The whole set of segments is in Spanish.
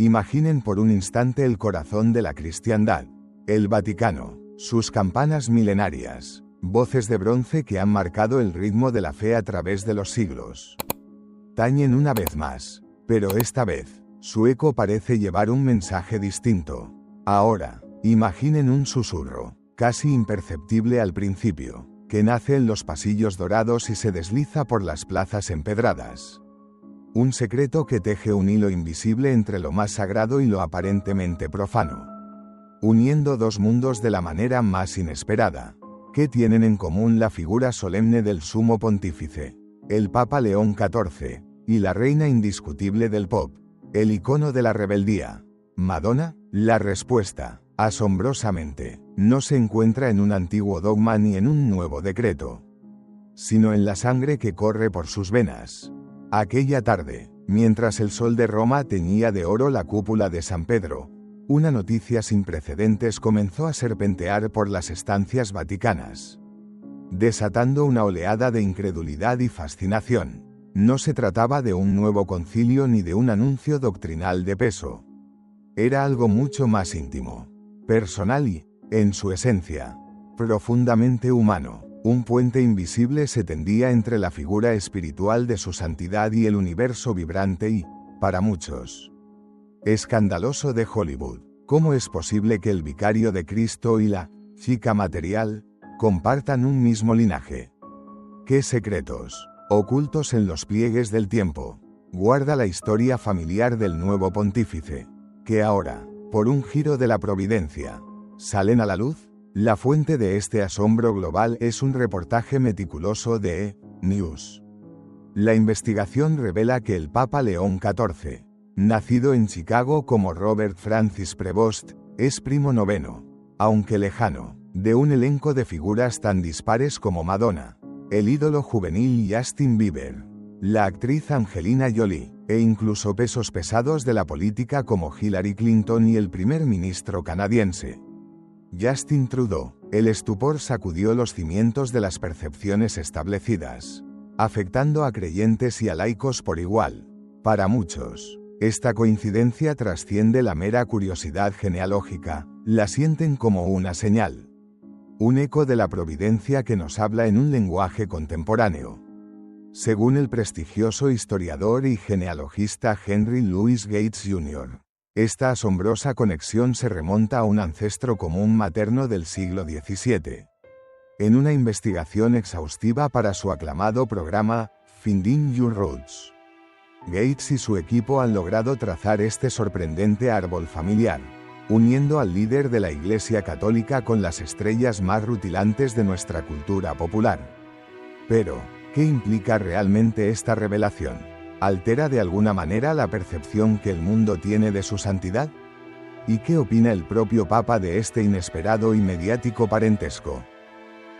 Imaginen por un instante el corazón de la cristiandad, el Vaticano, sus campanas milenarias, voces de bronce que han marcado el ritmo de la fe a través de los siglos. Tañen una vez más, pero esta vez, su eco parece llevar un mensaje distinto. Ahora, imaginen un susurro, casi imperceptible al principio, que nace en los pasillos dorados y se desliza por las plazas empedradas. Un secreto que teje un hilo invisible entre lo más sagrado y lo aparentemente profano, uniendo dos mundos de la manera más inesperada. ¿Qué tienen en común la figura solemne del sumo pontífice, el Papa León XIV, y la reina indiscutible del pop, el icono de la rebeldía, Madonna? La respuesta, asombrosamente, no se encuentra en un antiguo dogma ni en un nuevo decreto, sino en la sangre que corre por sus venas. Aquella tarde, mientras el sol de Roma teñía de oro la cúpula de San Pedro, una noticia sin precedentes comenzó a serpentear por las estancias vaticanas, desatando una oleada de incredulidad y fascinación. No se trataba de un nuevo concilio ni de un anuncio doctrinal de peso. Era algo mucho más íntimo, personal y, en su esencia, profundamente humano. Un puente invisible se tendía entre la figura espiritual de su santidad y el universo vibrante y, para muchos, escandaloso de Hollywood. ¿Cómo es posible que el vicario de Cristo y la chica material compartan un mismo linaje? ¿Qué secretos, ocultos en los pliegues del tiempo, guarda la historia familiar del nuevo pontífice, que ahora, por un giro de la providencia, salen a la luz? La fuente de este asombro global es un reportaje meticuloso de E!News. La investigación revela que el Papa León XIV, nacido en Chicago como Robert Francis Prevost, es primo noveno, aunque lejano, de un elenco de figuras tan dispares como Madonna, el ídolo juvenil Justin Bieber, la actriz Angelina Jolie, e incluso pesos pesados de la política como Hillary Clinton y el primer ministro canadiense, Justin Trudeau. El estupor sacudió los cimientos de las percepciones establecidas, afectando a creyentes y a laicos por igual. Para muchos, esta coincidencia trasciende la mera curiosidad genealógica, la sienten como una señal, un eco de la providencia que nos habla en un lenguaje contemporáneo. Según el prestigioso historiador y genealogista Henry Louis Gates Jr., esta asombrosa conexión se remonta a un ancestro común materno del siglo XVII. En una investigación exhaustiva para su aclamado programa, Finding Your Roots, Gates y su equipo han logrado trazar este sorprendente árbol familiar, uniendo al líder de la Iglesia Católica con las estrellas más rutilantes de nuestra cultura popular. Pero, ¿qué implica realmente esta revelación? ¿Altera de alguna manera la percepción que el mundo tiene de su santidad? ¿Y qué opina el propio Papa de este inesperado y mediático parentesco?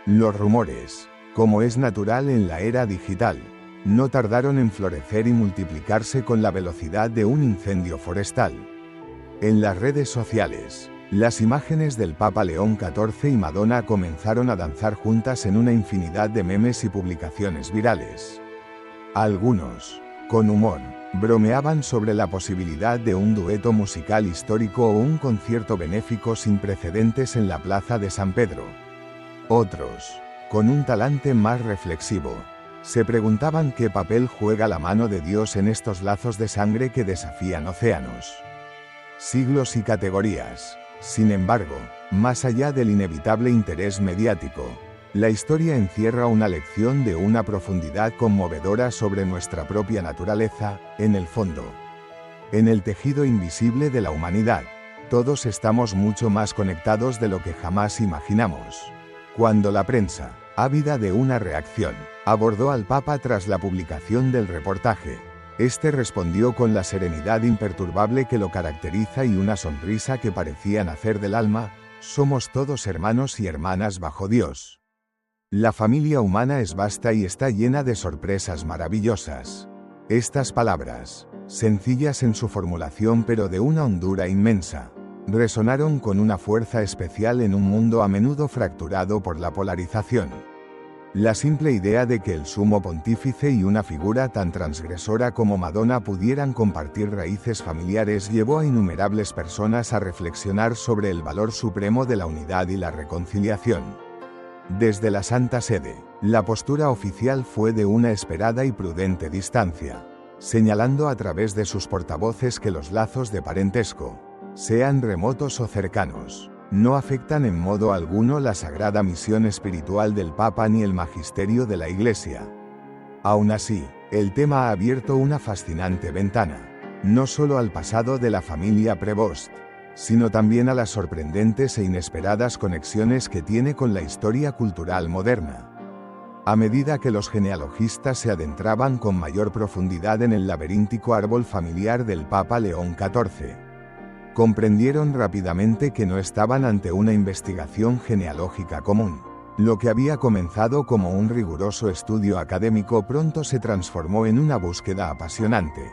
Los rumores, como es natural en la era digital, no tardaron en florecer y multiplicarse con la velocidad de un incendio forestal. En las redes sociales, las imágenes del Papa León XIV y Madonna comenzaron a danzar juntas en una infinidad de memes y publicaciones virales. Algunos, con humor, bromeaban sobre la posibilidad de un dueto musical histórico o un concierto benéfico sin precedentes en la Plaza de San Pedro. Otros, con un talante más reflexivo, se preguntaban qué papel juega la mano de Dios en estos lazos de sangre que desafían océanos, siglos y categorías. Sin embargo, más allá del inevitable interés mediático, la historia encierra una lección de una profundidad conmovedora sobre nuestra propia naturaleza. En el fondo, en el tejido invisible de la humanidad, todos estamos mucho más conectados de lo que jamás imaginamos. Cuando la prensa, ávida de una reacción, abordó al Papa tras la publicación del reportaje, este respondió con la serenidad imperturbable que lo caracteriza y una sonrisa que parecía nacer del alma: somos todos hermanos y hermanas bajo Dios. La familia humana es vasta y está llena de sorpresas maravillosas. Estas palabras, sencillas en su formulación pero de una hondura inmensa, resonaron con una fuerza especial en un mundo a menudo fracturado por la polarización. La simple idea de que el sumo pontífice y una figura tan transgresora como Madonna pudieran compartir raíces familiares llevó a innumerables personas a reflexionar sobre el valor supremo de la unidad y la reconciliación. Desde la Santa Sede, la postura oficial fue de una esperada y prudente distancia, señalando a través de sus portavoces que los lazos de parentesco, sean remotos o cercanos, no afectan en modo alguno la sagrada misión espiritual del Papa ni el magisterio de la Iglesia. Aún así, el tema ha abierto una fascinante ventana, no solo al pasado de la familia Prevost, sino también a las sorprendentes e inesperadas conexiones que tiene con la historia cultural moderna. A medida que los genealogistas se adentraban con mayor profundidad en el laberíntico árbol familiar del Papa León XIV, comprendieron rápidamente que no estaban ante una investigación genealógica común. Lo que había comenzado como un riguroso estudio académico pronto se transformó en una búsqueda apasionante.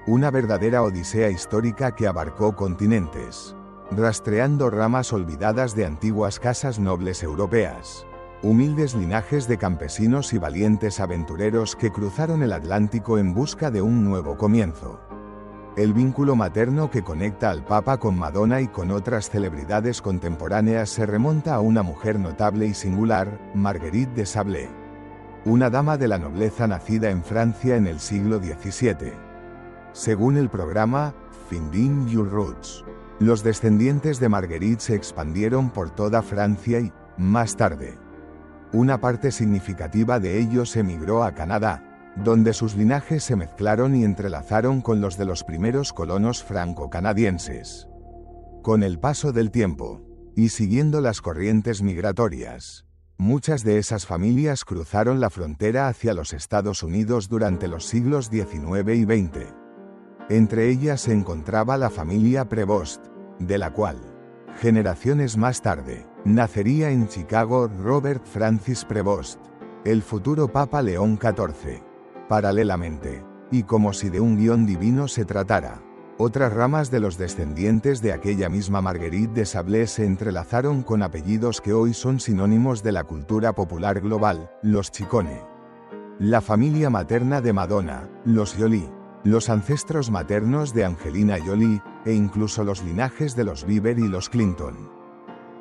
Una verdadera odisea histórica que abarcó continentes, rastreando ramas olvidadas de antiguas casas nobles europeas, humildes linajes de campesinos y valientes aventureros que cruzaron el Atlántico en busca de un nuevo comienzo. El vínculo materno que conecta al Papa con Madonna y con otras celebridades contemporáneas se remonta a una mujer notable y singular, Marguerite de Sablé, una dama de la nobleza nacida en Francia en el siglo XVII. Según el programa Finding Your Roots, los descendientes de Marguerite se expandieron por toda Francia y, más tarde, una parte significativa de ellos emigró a Canadá, donde sus linajes se mezclaron y entrelazaron con los de los primeros colonos franco-canadienses. Con el paso del tiempo, y siguiendo las corrientes migratorias, muchas de esas familias cruzaron la frontera hacia los Estados Unidos durante los siglos XIX y XX. Entre ellas se encontraba la familia Prevost, de la cual, generaciones más tarde, nacería en Chicago Robert Francis Prevost, el futuro Papa León XIV. Paralelamente, y como si de un guión divino se tratara, otras ramas de los descendientes de aquella misma Marguerite de Sablé se entrelazaron con apellidos que hoy son sinónimos de la cultura popular global, los Ciccone. La familia materna de Madonna, los Jolie, los ancestros maternos de Angelina Jolie, e incluso los linajes de los Bieber y los Clinton.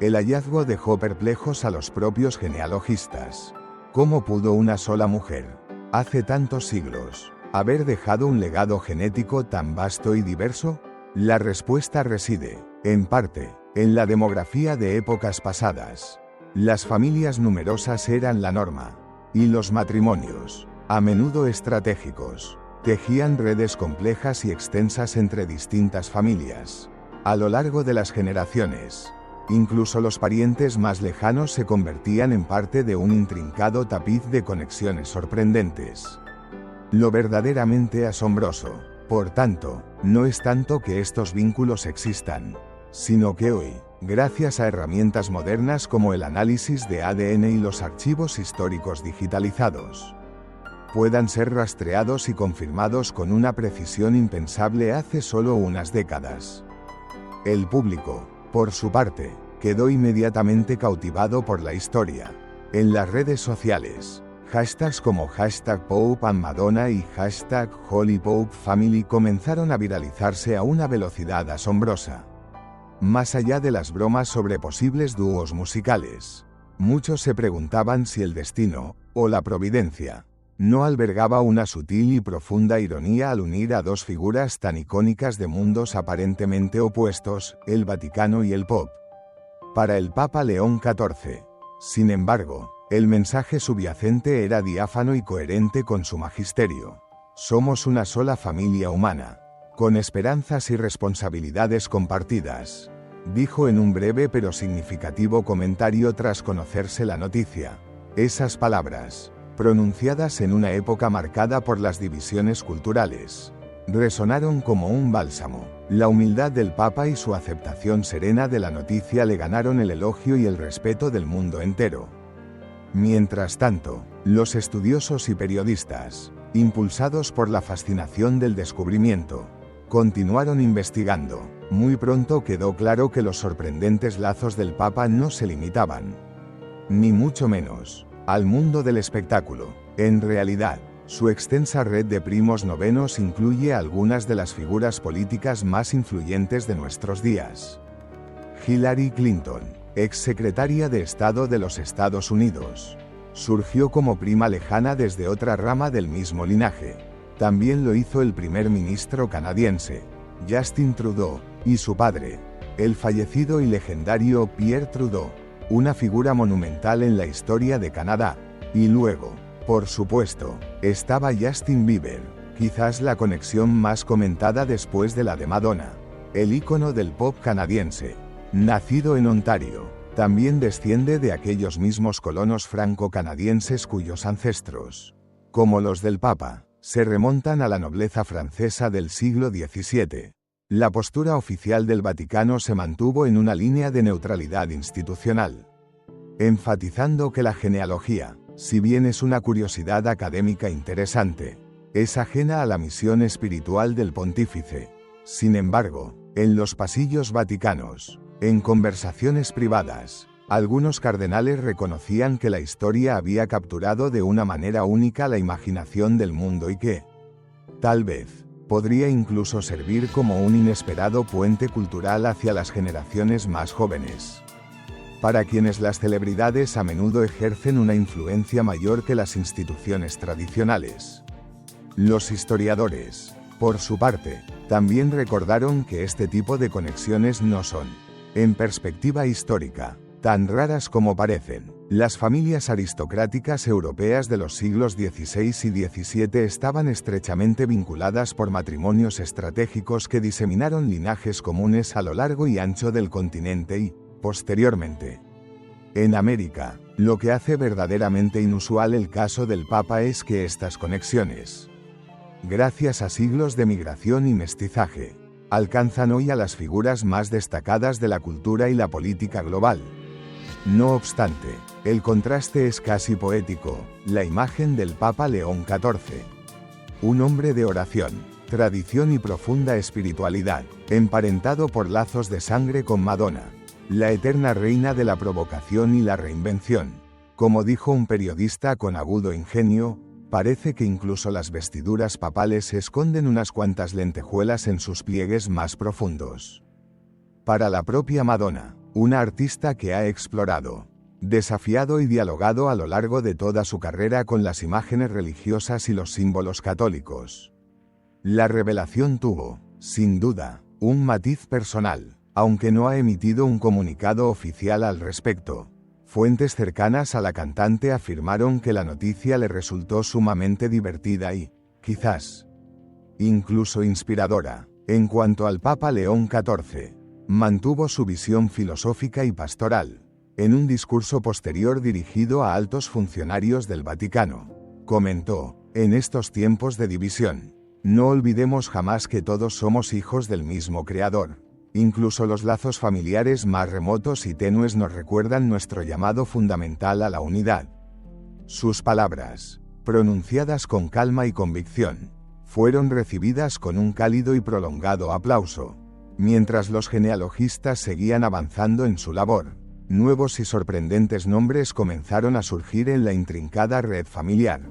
El hallazgo dejó perplejos a los propios genealogistas. ¿Cómo pudo una sola mujer, hace tantos siglos, haber dejado un legado genético tan vasto y diverso? La respuesta reside, en parte, en la demografía de épocas pasadas. Las familias numerosas eran la norma, y los matrimonios, a menudo estratégicos, tejían redes complejas y extensas entre distintas familias. A lo largo de las generaciones, incluso los parientes más lejanos se convertían en parte de un intrincado tapiz de conexiones sorprendentes. Lo verdaderamente asombroso, por tanto, no es tanto que estos vínculos existan, sino que hoy, gracias a herramientas modernas como el análisis de ADN y los archivos históricos digitalizados, puedan ser rastreados y confirmados con una precisión impensable hace solo unas décadas. El público, por su parte, quedó inmediatamente cautivado por la historia. En las redes sociales, hashtags como #PopeandMadonna y #HolyPopeFamily comenzaron a viralizarse a una velocidad asombrosa. Más allá de las bromas sobre posibles dúos musicales, muchos se preguntaban si el destino, o la providencia, no albergaba una sutil y profunda ironía al unir a dos figuras tan icónicas de mundos aparentemente opuestos, el Vaticano y el Pop. Para el Papa León XIV, sin embargo, el mensaje subyacente era diáfano y coherente con su magisterio. Somos una sola familia humana, con esperanzas y responsabilidades compartidas, dijo en un breve pero significativo comentario tras conocerse la noticia. Esas palabras, pronunciadas en una época marcada por las divisiones culturales, resonaron como un bálsamo. La humildad del Papa y su aceptación serena de la noticia le ganaron el elogio y el respeto del mundo entero. Mientras tanto, los estudiosos y periodistas, impulsados por la fascinación del descubrimiento, continuaron investigando. Muy pronto quedó claro que los sorprendentes lazos del Papa no se limitaban, ni mucho menos, al mundo del espectáculo. En realidad, su extensa red de primos novenos incluye algunas de las figuras políticas más influyentes de nuestros días. Hillary Clinton, exsecretaria de Estado de los Estados Unidos, surgió como prima lejana desde otra rama del mismo linaje. También lo hizo el primer ministro canadiense, Justin Trudeau, y su padre, el fallecido y legendario Pierre Trudeau, una figura monumental en la historia de Canadá. Y luego, por supuesto, estaba Justin Bieber, quizás la conexión más comentada después de la de Madonna, el ícono del pop canadiense. Nacido en Ontario, también desciende de aquellos mismos colonos franco-canadienses cuyos ancestros, como los del Papa, se remontan a la nobleza francesa del siglo XVII. La postura oficial del Vaticano se mantuvo en una línea de neutralidad institucional, enfatizando que la genealogía, si bien es una curiosidad académica interesante, es ajena a la misión espiritual del pontífice. Sin embargo, en los pasillos vaticanos, en conversaciones privadas, algunos cardenales reconocían que la historia había capturado de una manera única la imaginación del mundo y que, tal vez, podría incluso servir como un inesperado puente cultural hacia las generaciones más jóvenes, para quienes las celebridades a menudo ejercen una influencia mayor que las instituciones tradicionales. Los historiadores, por su parte, también recordaron que este tipo de conexiones no son, en perspectiva histórica, tan raras como parecen. Las familias aristocráticas europeas de los siglos XVI y XVII estaban estrechamente vinculadas por matrimonios estratégicos que diseminaron linajes comunes a lo largo y ancho del continente y, posteriormente, en América. Lo que hace verdaderamente inusual el caso del Papa es que estas conexiones, gracias a siglos de migración y mestizaje, alcanzan hoy a las figuras más destacadas de la cultura y la política global. No obstante, el contraste es casi poético. La imagen del Papa León XIV, un hombre de oración, tradición y profunda espiritualidad, emparentado por lazos de sangre con Madonna, la eterna reina de la provocación y la reinvención. Como dijo un periodista con agudo ingenio, parece que incluso las vestiduras papales esconden unas cuantas lentejuelas en sus pliegues más profundos. Para la propia Madonna, una artista que ha explorado, desafiado y dialogado a lo largo de toda su carrera con las imágenes religiosas y los símbolos católicos, la revelación tuvo, sin duda, un matiz personal, aunque no ha emitido un comunicado oficial al respecto. Fuentes cercanas a la cantante afirmaron que la noticia le resultó sumamente divertida y, quizás, incluso inspiradora. En cuanto al Papa León XIV, mantuvo su visión filosófica y pastoral. En un discurso posterior dirigido a altos funcionarios del Vaticano, comentó: en estos tiempos de división, no olvidemos jamás que todos somos hijos del mismo Creador. Incluso los lazos familiares más remotos y tenues nos recuerdan nuestro llamado fundamental a la unidad. Sus palabras, pronunciadas con calma y convicción, fueron recibidas con un cálido y prolongado aplauso. Mientras los genealogistas seguían avanzando en su labor, nuevos y sorprendentes nombres comenzaron a surgir en la intrincada red familiar.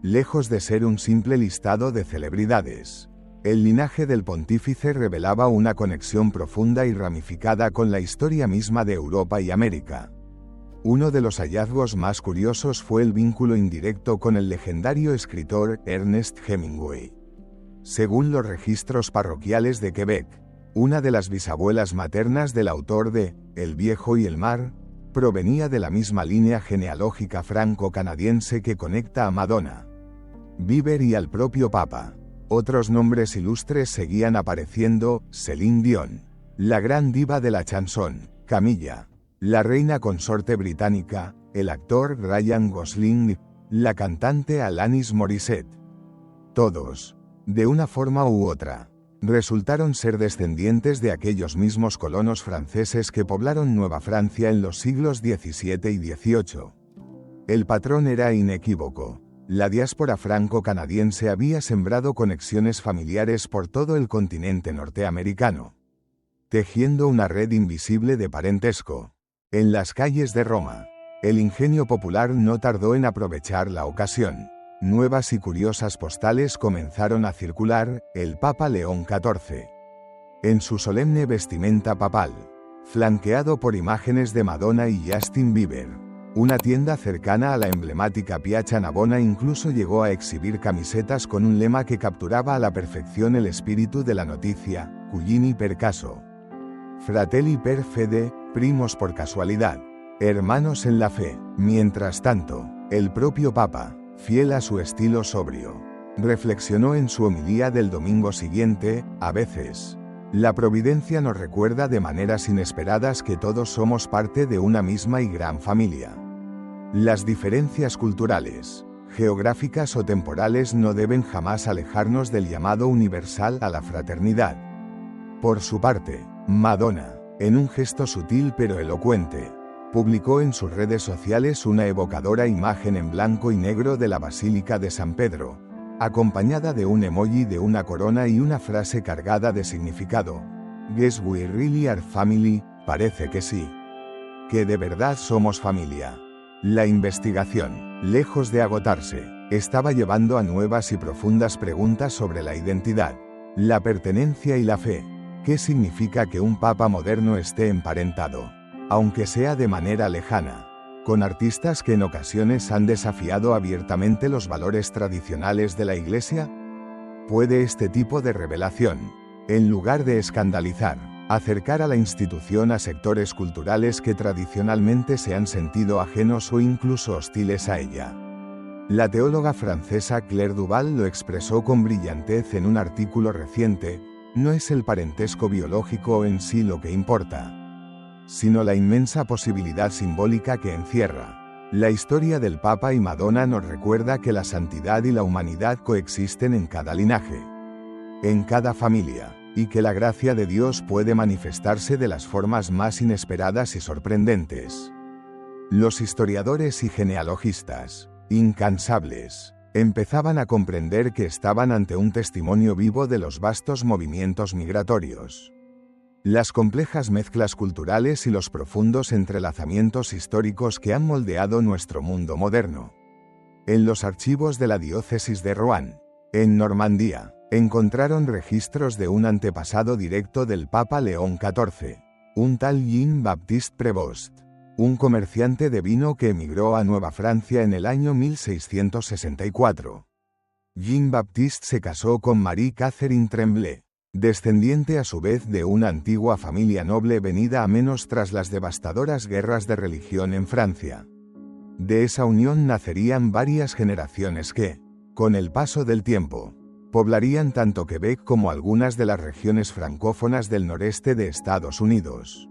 Lejos de ser un simple listado de celebridades, el linaje del pontífice revelaba una conexión profunda y ramificada con la historia misma de Europa y América. Uno de los hallazgos más curiosos fue el vínculo indirecto con el legendario escritor Ernest Hemingway. Según los registros parroquiales de Quebec, una de las bisabuelas maternas del autor de El viejo y el mar provenía de la misma línea genealógica franco-canadiense que conecta a Madonna, Bieber y al propio Papa. Otros nombres ilustres seguían apareciendo: Céline Dion, la gran diva de la chanson, Camilla, la reina consorte británica, el actor Ryan Gosling, la cantante Alanis Morissette. Todos, de una forma u otra, resultaron ser descendientes de aquellos mismos colonos franceses que poblaron Nueva Francia en los siglos XVII y XVIII. El patrón era inequívoco. La diáspora franco-canadiense había sembrado conexiones familiares por todo el continente norteamericano, tejiendo una red invisible de parentesco. En las calles de Roma, El ingenio popular no tardó en aprovechar la ocasión. Nuevas y curiosas postales comenzaron a circular. El Papa León XIV, en su solemne vestimenta papal, flanqueado por imágenes de Madonna y Justin Bieber. Una tienda cercana a la emblemática Piazza Navona incluso llegó a exhibir camisetas con un lema que capturaba a la perfección el espíritu de la noticia: Cugini per caso, fratelli per fede, primos por casualidad, hermanos en la fe. Mientras tanto, el propio Papa, fiel a su estilo sobrio, reflexionó en su homilía del domingo siguiente: a veces, la providencia nos recuerda de maneras inesperadas que todos somos parte de una misma y gran familia. Las diferencias culturales, geográficas o temporales no deben jamás alejarnos del llamado universal a la fraternidad. Por su parte, Madonna, en un gesto sutil pero elocuente, publicó en sus redes sociales una evocadora imagen en blanco y negro de la Basílica de San Pedro, acompañada de un emoji de una corona y una frase cargada de significado: "Guess we really are family", parece que sí. Que de verdad somos familia. La investigación, lejos de agotarse, estaba llevando a nuevas y profundas preguntas sobre la identidad, la pertenencia y la fe. ¿Qué significa que un papa moderno esté emparentado, aunque sea de manera lejana, con artistas que en ocasiones han desafiado abiertamente los valores tradicionales de la Iglesia? ¿Puede este tipo de revelación, en lugar de escandalizar, acercar a la institución a sectores culturales que tradicionalmente se han sentido ajenos o incluso hostiles a ella? La teóloga francesa Claire Duval lo expresó con brillantez en un artículo reciente: no es el parentesco biológico en sí lo que importa, sino la inmensa posibilidad simbólica que encierra. La historia del Papa y Madonna nos recuerda que la santidad y la humanidad coexisten en cada linaje, en cada familia, y que la gracia de Dios puede manifestarse de las formas más inesperadas y sorprendentes. Los historiadores y genealogistas, incansables, empezaban a comprender que estaban ante un testimonio vivo de los vastos movimientos migratorios, las complejas mezclas culturales y los profundos entrelazamientos históricos que han moldeado nuestro mundo moderno. En los archivos de la diócesis de Rouen, en Normandía, encontraron registros de un antepasado directo del Papa León XIV, un tal Jean-Baptiste Prévost, un comerciante de vino que emigró a Nueva Francia en el año 1664. Jean-Baptiste se casó con Marie-Catherine Tremblay, descendiente a su vez de una antigua familia noble venida a menos tras las devastadoras guerras de religión en Francia. De esa unión nacerían varias generaciones que, con el paso del tiempo, poblarían tanto Quebec como algunas de las regiones francófonas del noreste de Estados Unidos,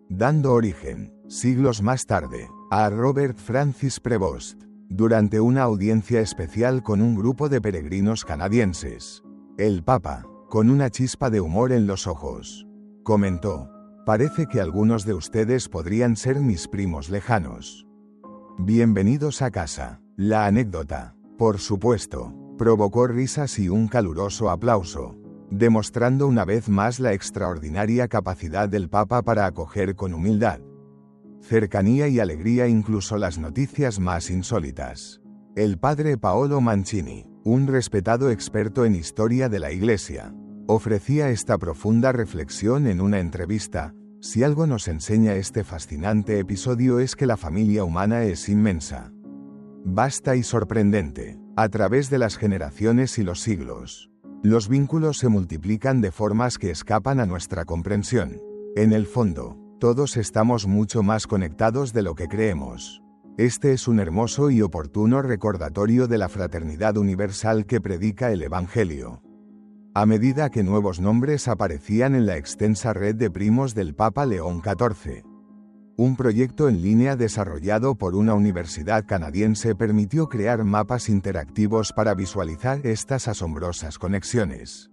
dando origen, siglos más tarde, a Robert Francis Prévost, durante una audiencia especial con un grupo de peregrinos canadienses. El Papa, con una chispa de humor en los ojos, comentó: parece que algunos de ustedes podrían ser mis primos lejanos. Bienvenidos a casa. La anécdota, por supuesto, provocó risas y un caluroso aplauso, demostrando una vez más la extraordinaria capacidad del Papa para acoger con humildad, cercanía y alegría incluso las noticias más insólitas. El padre Paolo Mancini, un respetado experto en historia de la Iglesia, ofrecía esta profunda reflexión en una entrevista: si algo nos enseña este fascinante episodio es que la familia humana es inmensa, vasta y sorprendente. A través de las generaciones y los siglos, los vínculos se multiplican de formas que escapan a nuestra comprensión. En el fondo, todos estamos mucho más conectados de lo que creemos. Este es un hermoso y oportuno recordatorio de la fraternidad universal que predica el Evangelio. A medida que nuevos nombres aparecían en la extensa red de primos del Papa León XIV, un proyecto en línea desarrollado por una universidad canadiense permitió crear mapas interactivos para visualizar estas asombrosas conexiones,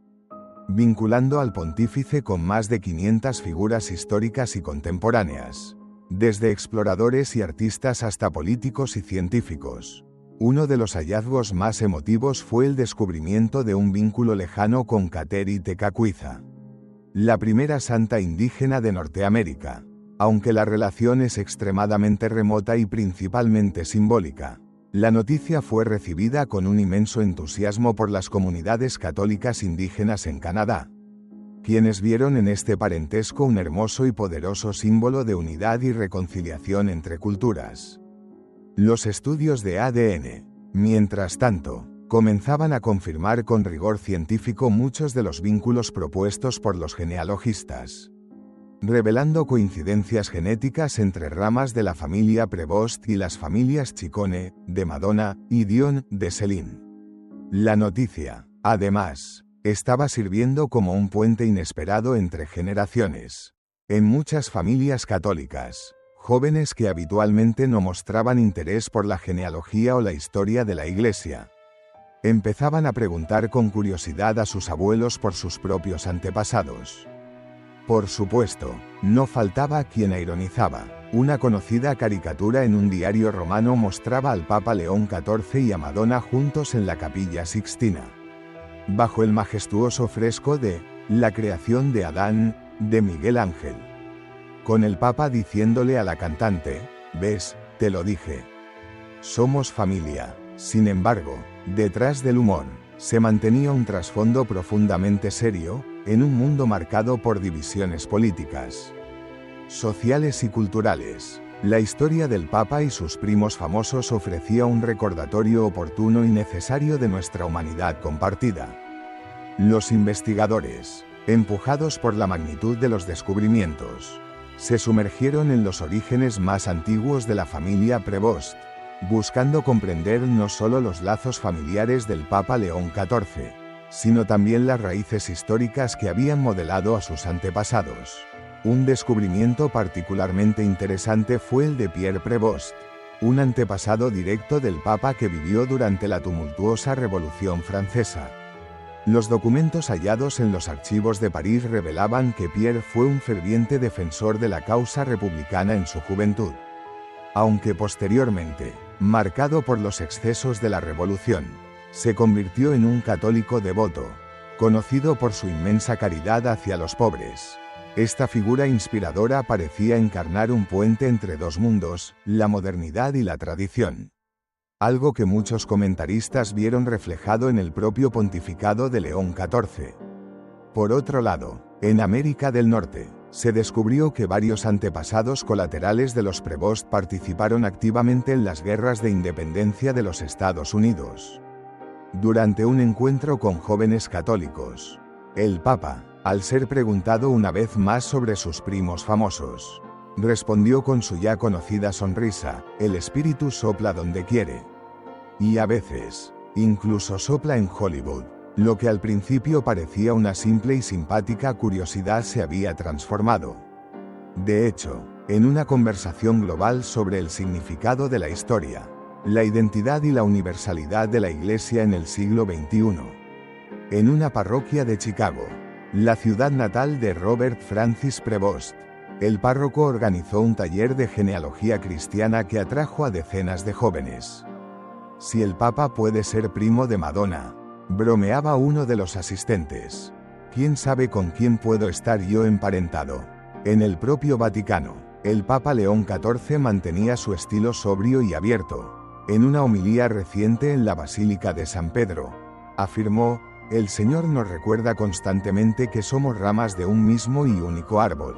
vinculando al pontífice con más de 500 figuras históricas y contemporáneas, desde exploradores y artistas hasta políticos y científicos. Uno de los hallazgos más emotivos fue el descubrimiento de un vínculo lejano con Kateri Tekakwitha, la primera santa indígena de Norteamérica. Aunque la relación es extremadamente remota y principalmente simbólica, la noticia fue recibida con un inmenso entusiasmo por las comunidades católicas indígenas en Canadá, quienes vieron en este parentesco un hermoso y poderoso símbolo de unidad y reconciliación entre culturas. Los estudios de ADN, mientras tanto, comenzaban a confirmar con rigor científico muchos de los vínculos propuestos por los genealogistas, revelando coincidencias genéticas entre ramas de la familia Prevost y las familias Ciccone, de Madonna, y Dion, de Céline. La noticia, además, estaba sirviendo como un puente inesperado entre generaciones. En muchas familias católicas, jóvenes que habitualmente no mostraban interés por la genealogía o la historia de la Iglesia, empezaban a preguntar con curiosidad a sus abuelos por sus propios antepasados. Por supuesto, no faltaba quien ironizaba. Una conocida caricatura en un diario romano mostraba al Papa León XIV y a Madonna juntos en la Capilla Sixtina, bajo el majestuoso fresco de La creación de Adán, de Miguel Ángel, con el Papa diciéndole a la cantante: «¿Ves? Te lo dije. Somos familia». Sin embargo, detrás del humor, se mantenía un trasfondo profundamente serio, en un mundo marcado por divisiones políticas, sociales y culturales. La historia del Papa y sus primos famosos ofrecía un recordatorio oportuno y necesario de nuestra humanidad compartida. Los investigadores, empujados por la magnitud de los descubrimientos, se sumergieron en los orígenes más antiguos de la familia Prevost, buscando comprender no solo los lazos familiares del Papa León XIV, sino también las raíces históricas que habían modelado a sus antepasados. Un descubrimiento particularmente interesante fue el de Pierre Prevost, un antepasado directo del Papa que vivió durante la tumultuosa Revolución Francesa. Los documentos hallados en los archivos de París revelaban que Pierre fue un ferviente defensor de la causa republicana en su juventud, aunque posteriormente, marcado por los excesos de la Revolución, se convirtió en un católico devoto, conocido por su inmensa caridad hacia los pobres. Esta figura inspiradora parecía encarnar un puente entre dos mundos, la modernidad y la tradición, algo que muchos comentaristas vieron reflejado en el propio pontificado de León XIV. Por otro lado, en América del Norte, se descubrió que varios antepasados colaterales de los Prevost participaron activamente en las guerras de independencia de los Estados Unidos. Durante un encuentro con jóvenes católicos, el Papa, al ser preguntado una vez más sobre sus primos famosos, respondió con su ya conocida sonrisa: «El espíritu sopla donde quiere. Y a veces, incluso sopla en Hollywood». Lo que al principio parecía una simple y simpática curiosidad se había transformado, de hecho, en una conversación global sobre el significado de la historia, la identidad y la universalidad de la Iglesia en el siglo XXI. En una parroquia de Chicago, la ciudad natal de Robert Francis Prevost, el párroco organizó un taller de genealogía cristiana que atrajo a decenas de jóvenes. «Si el Papa puede ser primo de Madonna», bromeaba uno de los asistentes, «¿quién sabe con quién puedo estar yo emparentado?». En el propio Vaticano, el Papa León XIV mantenía su estilo sobrio y abierto. En una homilía reciente en la Basílica de San Pedro, afirmó: «El Señor nos recuerda constantemente que somos ramas de un mismo y único árbol.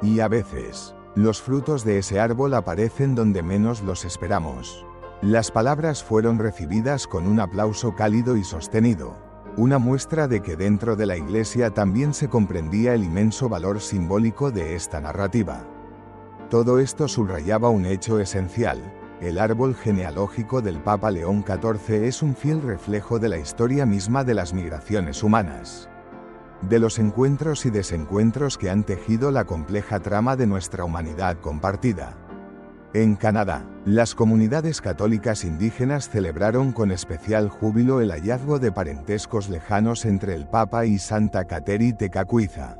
Y a veces, los frutos de ese árbol aparecen donde menos los esperamos». Las palabras fueron recibidas con un aplauso cálido y sostenido, una muestra de que dentro de la Iglesia también se comprendía el inmenso valor simbólico de esta narrativa. Todo esto subrayaba un hecho esencial: el árbol genealógico del Papa León XIV es un fiel reflejo de la historia misma de las migraciones humanas, de los encuentros y desencuentros que han tejido la compleja trama de nuestra humanidad compartida. En Canadá, las comunidades católicas indígenas celebraron con especial júbilo el hallazgo de parentescos lejanos entre el Papa y Santa Cateri Tekakwitha,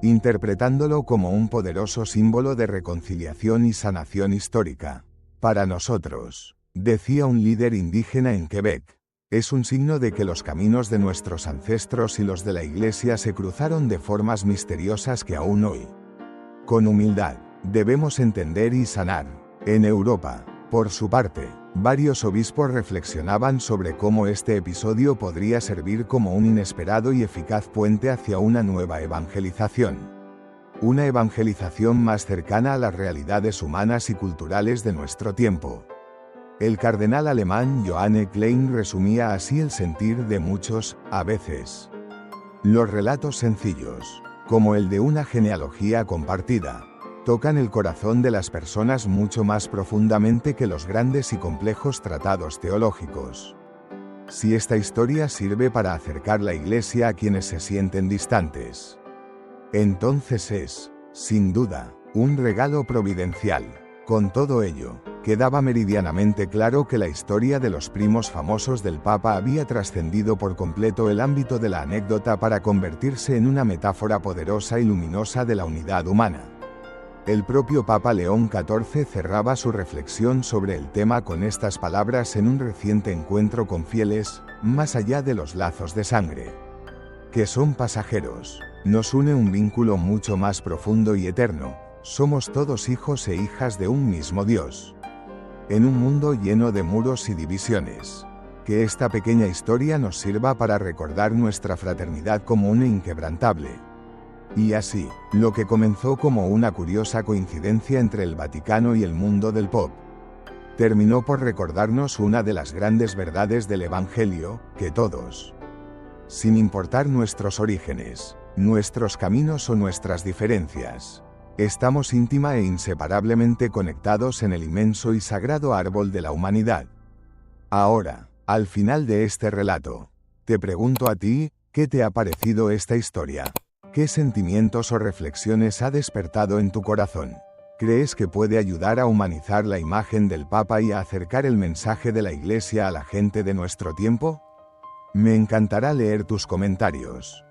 interpretándolo como un poderoso símbolo de reconciliación y sanación histórica. «Para nosotros», decía un líder indígena en Quebec, «es un signo de que los caminos de nuestros ancestros y los de la Iglesia se cruzaron de formas misteriosas que aún hoy Con humildad, debemos entender y sanar. En Europa, por su parte, varios obispos reflexionaban sobre cómo este episodio podría servir como un inesperado y eficaz puente hacia una nueva evangelización. Una evangelización más cercana a las realidades humanas y culturales de nuestro tiempo. El cardenal alemán Johannes Klein resumía así el sentir de muchos, a veces. Los relatos sencillos, como el de una genealogía compartida, tocan el corazón de las personas mucho más profundamente que los grandes y complejos tratados teológicos. Si esta historia sirve para acercar la Iglesia a quienes se sienten distantes, entonces es, sin duda, un regalo providencial. Con todo ello, quedaba meridianamente claro que la historia de los primos famosos del Papa había trascendido por completo el ámbito de la anécdota para convertirse en una metáfora poderosa y luminosa de la unidad humana. El propio Papa León XIV cerraba su reflexión sobre el tema con estas palabras en un reciente encuentro con fieles, más allá de los lazos de sangre, que son pasajeros, nos une un vínculo mucho más profundo y eterno. Somos todos hijos e hijas de un mismo Dios. En un mundo lleno de muros y divisiones. Que esta pequeña historia nos sirva para recordar nuestra fraternidad común e inquebrantable. Y así, lo que comenzó como una curiosa coincidencia entre el Vaticano y el mundo del pop, terminó por recordarnos una de las grandes verdades del Evangelio, que todos, sin importar nuestros orígenes, nuestros caminos o nuestras diferencias, estamos íntima e inseparablemente conectados en el inmenso y sagrado árbol de la humanidad. Ahora, al final de este relato, te pregunto a ti, ¿qué te ha parecido esta historia? ¿Qué sentimientos o reflexiones ha despertado en tu corazón? ¿Crees que puede ayudar a humanizar la imagen del Papa y a acercar el mensaje de la Iglesia a la gente de nuestro tiempo? Me encantará leer tus comentarios.